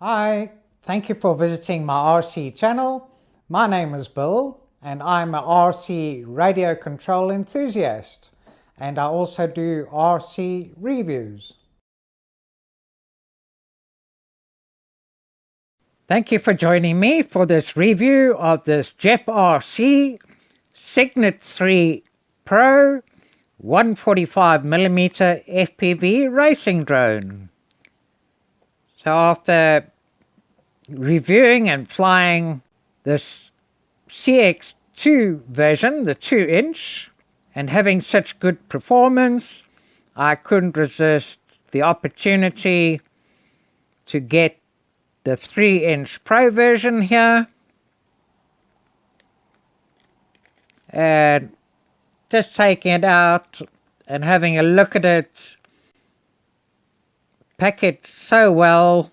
Hi, thank you for visiting my RC channel. My name is Bill and I'm an RC radio control enthusiast, and I also do RC reviews. Thank you for joining me for this review of this GepRC Cygnet3 Pro 145mm FPV racing drone. So after reviewing and flying this CX2 version, the 2-inch, and having such good performance, I couldn't resist the opportunity to get the 3-inch Pro version here, and just taking it out and having a look at it, packaged so well,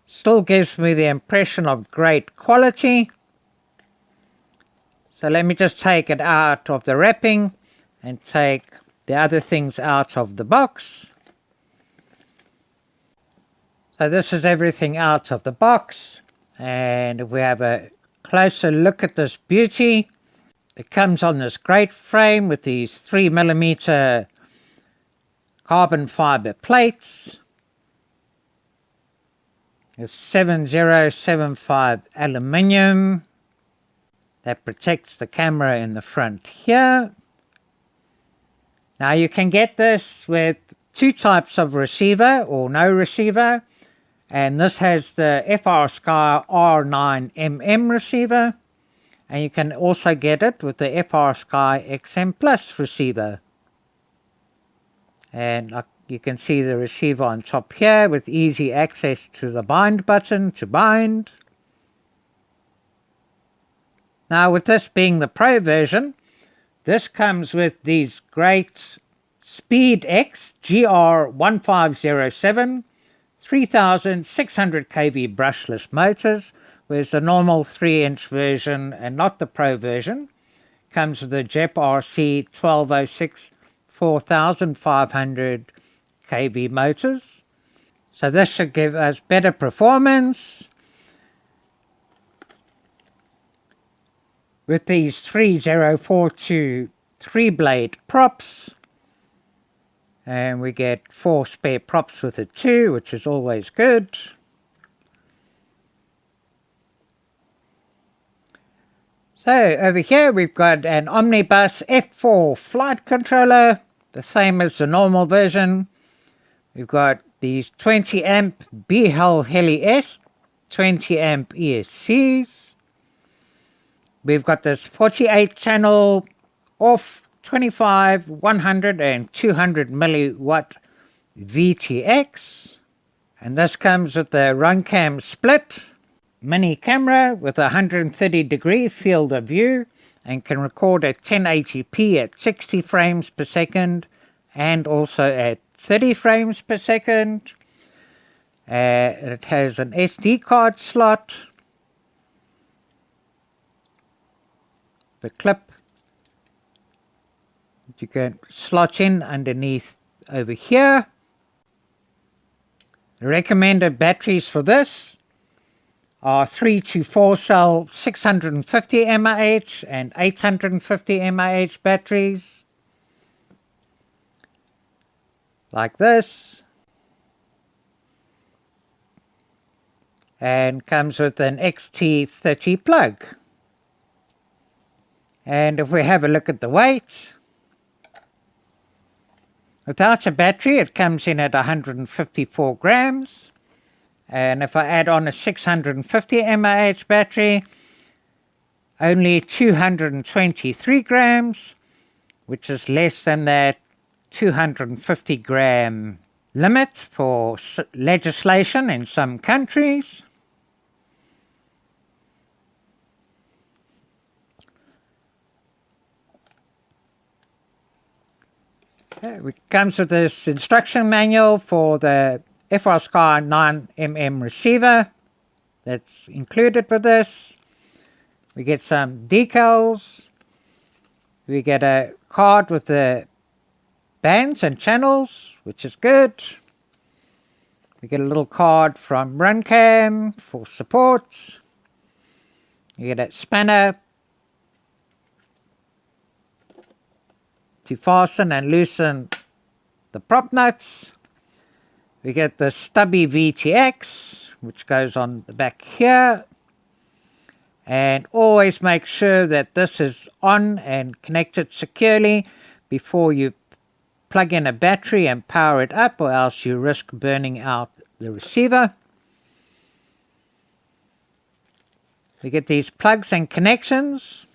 still gives me the impression of great quality. So let me just take it out of the wrapping and take the other things out of the box. So this is everything out of the box, and if we have a closer look at this beauty, it comes on this great frame with these 3mm carbon fiber plates. It's 7075 aluminium that protects the camera in the front here. Now you can get this with two types of receiver or no receiver, and this has the FrSky R9mm receiver, and you can also get it with the FrSky XM Plus receiver. And you can see the receiver on top here with easy access to the bind button to bind. Now with this being the Pro version, this comes with these great SpeedX GR1507 3600 kV brushless motors, whereas the normal 3-inch version and not the Pro version comes with the GepRC 1206 4500 kV motors. So this should give us better performance with these 3042 3-blade props, and we get 4 spare props with it too, which is always good. So over here we've got an Omnibus F4 flight controller, the same as the normal version. We've got these 20 amp B-Hell Heli S, 20 amp ESCs. We've got this 48 channel off 25, 100 and 200 milliwatt VTX. And this comes with the Runcam Split Mini camera with a 130-degree field of view and can record at 1080p at 60 frames per second and also at 30 frames per second. It has an SD card slot. The clip you can slot in underneath over here. The recommended batteries for this are 3 to 4 cell 650 mAh and 850 mAh batteries, like this, and comes with an XT30 plug. And if we have a look at the weight, without a battery it comes in at 154 grams, and if I add on a 650 mAh battery, only 223 grams, which is less than that 250 gram limit for legislation in some countries. It comes with this instruction manual for the FrSky 9mm receiver that's included with this. We get some decals. We get a card with the bands and channels, which is good. We get a little card from Runcam for support. You get a spanner to fasten and loosen the prop nuts. We get the stubby VTX, which goes on the back here. And always make sure that this is on and connected securely before you plug in a battery and power it up, or else you risk burning out the receiver. We get these plugs and connections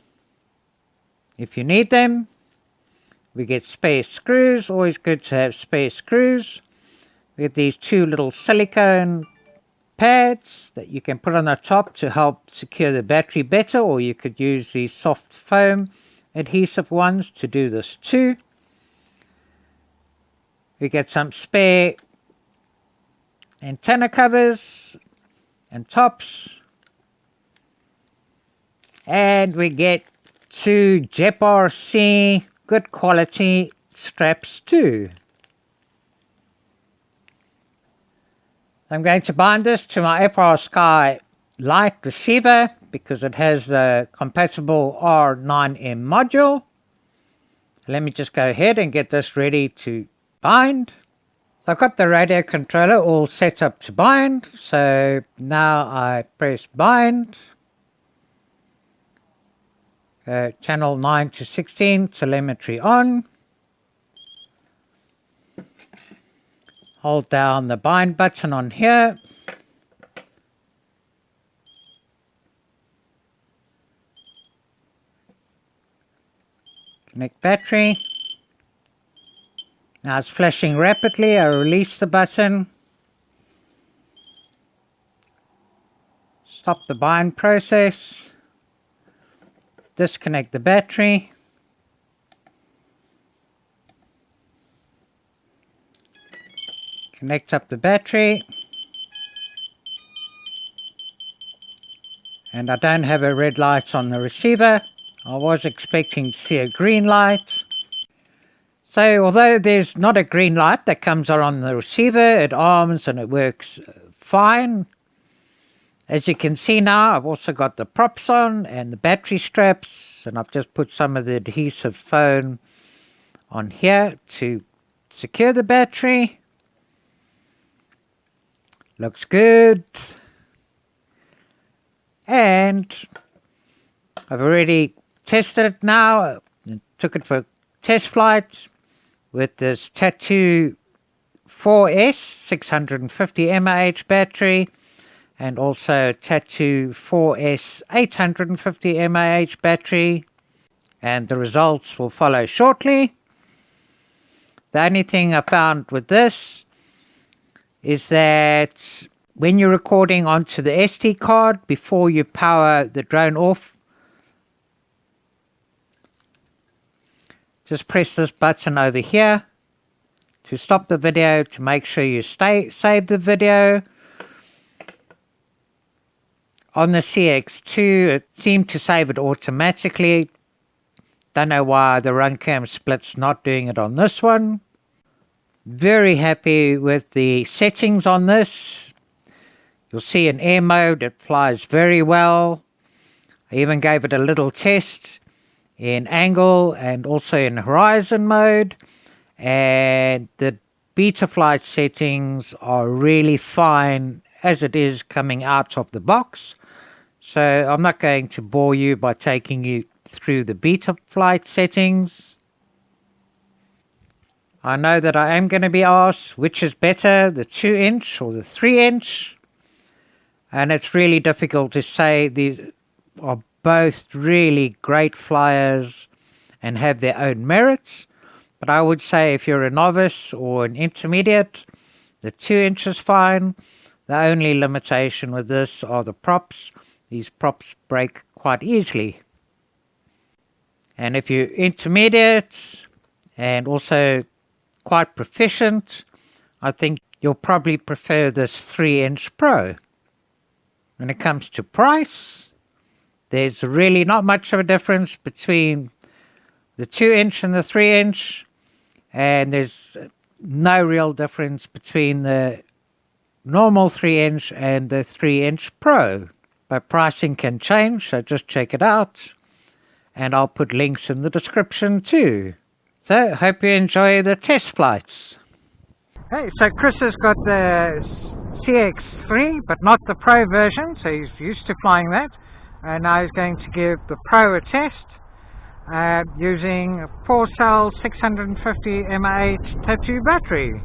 if you need them. We get spare screws, always good to have spare screws. We get these two little silicone pads that you can put on the top to help secure the battery better, or you could use these soft foam adhesive ones to do this too. We get some spare antenna covers and tops, and we get two GepRC good quality straps too. I'm going to bind this to my FR Sky Lite receiver because it has the compatible R9M module. Let me just go ahead and get this ready to bind. So I've got the radio controller all set up to bind. So now I press bind. Channel 9 to 16, telemetry on. Hold down the bind button on here. Connect battery. Now it's flashing rapidly. I release the button. Stop the bind process. Disconnect the battery. Connect up the battery. And I don't have a red light on the receiver. I was expecting to see a green light. So although there's not a green light that comes on the receiver, it arms and it works fine. As you can see now, I've also got the props on and the battery straps, and I've just put some of the adhesive foam on here to secure the battery. Looks good. And I've already tested it now. I took it for test flights with this Tattoo 4S 650 mAh battery, and also Tattoo 4S 850 mAh battery, and the results will follow shortly. The only thing I found with this is that when you're recording onto the SD card, before you power the drone off, just press this button over here to stop the video, to make sure you save the video. On the CX2, it seemed to save it automatically. Don't know why the Runcam Split's not doing it on this one. Very happy with the settings on this. You'll see in air mode it flies very well. I even gave it a little test in angle and also in horizon mode, and the beta flight settings are really fine as it is coming out of the box. So I'm not going to bore you by taking you through the beta flight settings. I know that I am going to be asked which is better, the 2-inch or the 3-inch. And it's really difficult to say. These are both really great flyers and have their own merits. But I would say if you're a novice or an intermediate, the 2-inch is fine. The only limitation with this are the props. These props break quite easily. And if you're intermediate and also quite proficient, I think you'll probably prefer this 3-inch Pro. When it comes to price, there's really not much of a difference between the 2-inch and the 3-inch, and there's no real difference between the normal 3-inch and the 3-inch Pro. But pricing can change, so just check it out. And I'll put links in the description too. So, hope you enjoy the test flights. Hey, so Chris has got the CX3, but not the Pro version, so he's used to flying that. And now he's going to give the Pro a test using a 4-cell 650 mAh Tattoo battery.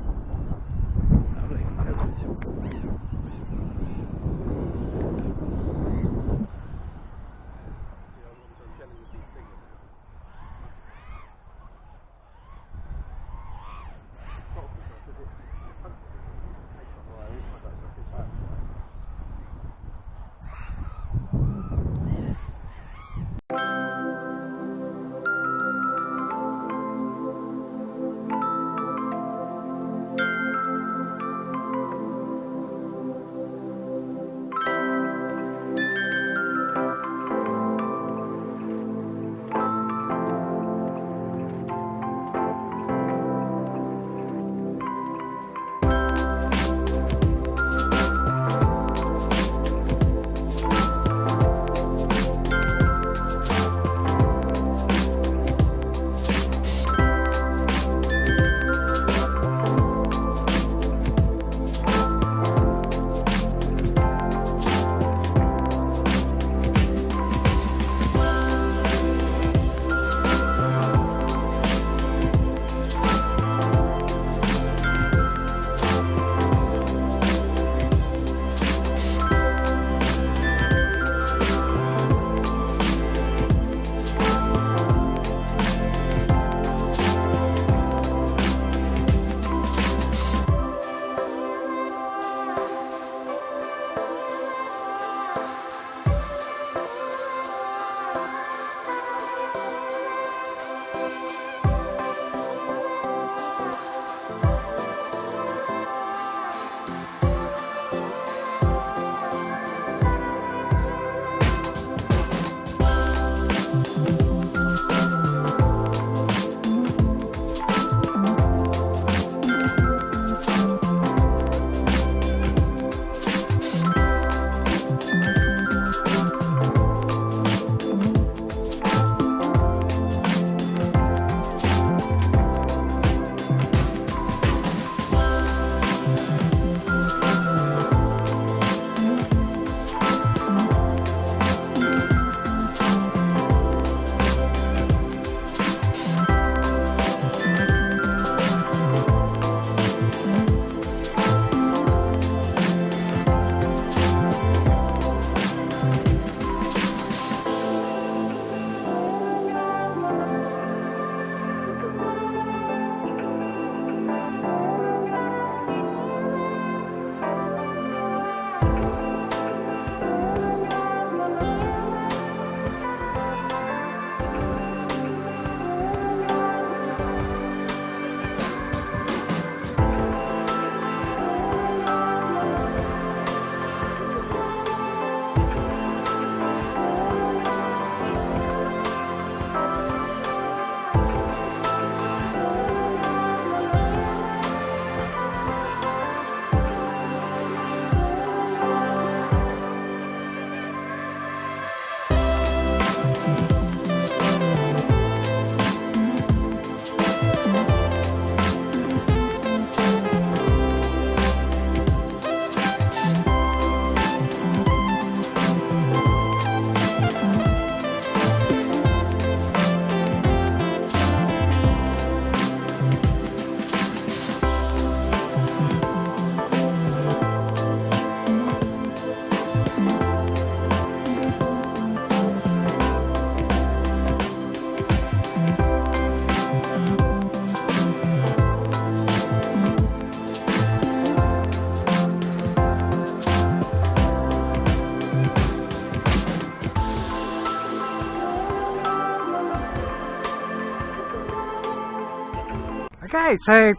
Okay, so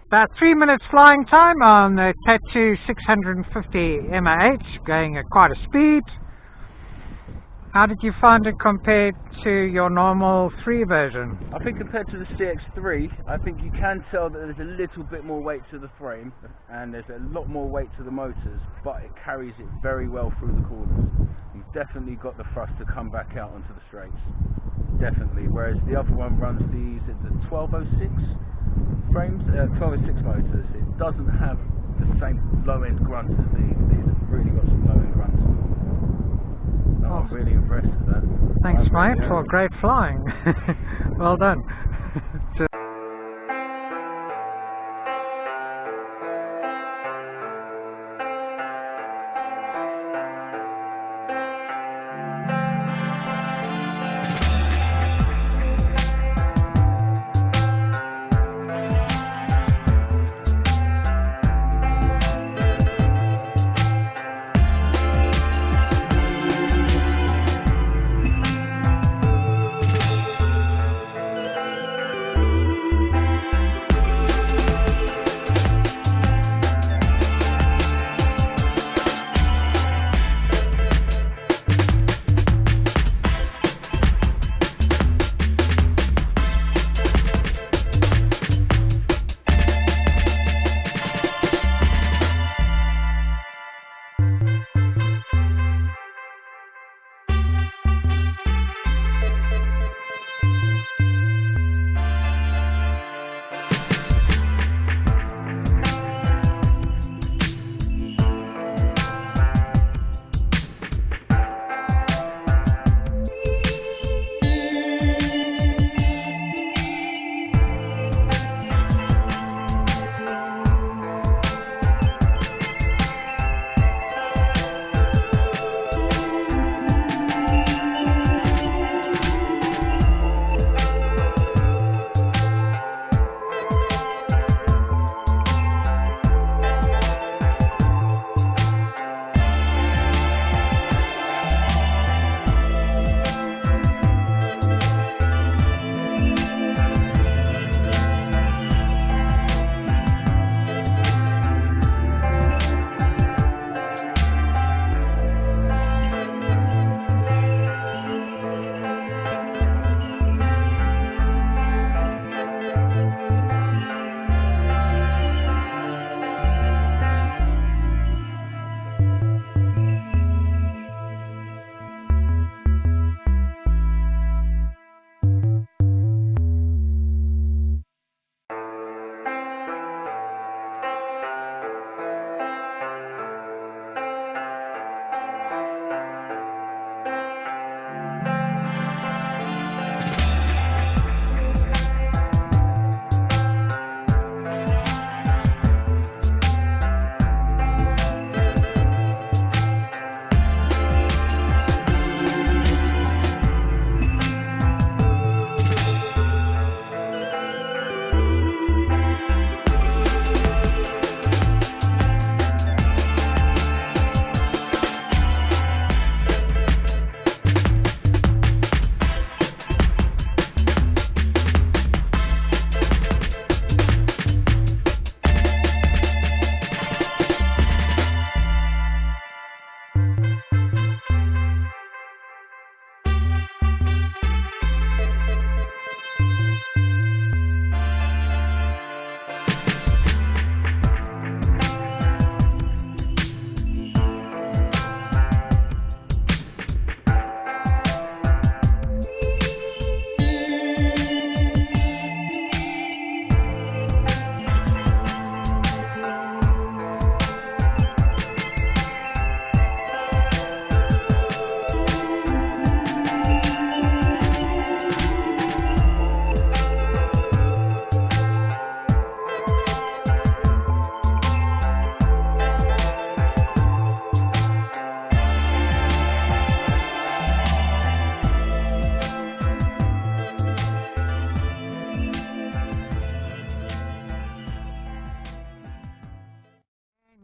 about 3 minutes flying time on the Tattoo 650 mAh, going at quite a speed. How did you find it compared to your normal 3 version? I think compared to the CX3, I think you can tell that there's a little bit more weight to the frame and there's a lot more weight to the motors, but it carries it very well through the corners. You've definitely got the thrust to come back out onto the straights. Definitely. Whereas the other one runs these at the 1206 frames, 1206 motors. It doesn't have the same low end grunts as these. These have really got some low end grunts. I'm really impressed with that. Thanks, mate, for great flying. Well done.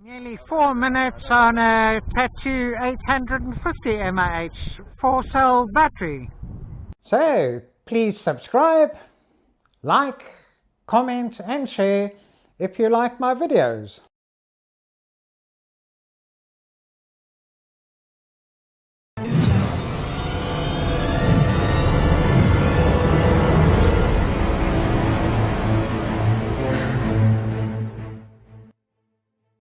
Nearly 4 minutes on a Tattoo 850 mAh 4-cell battery. So please subscribe, like, comment and share if you like my videos.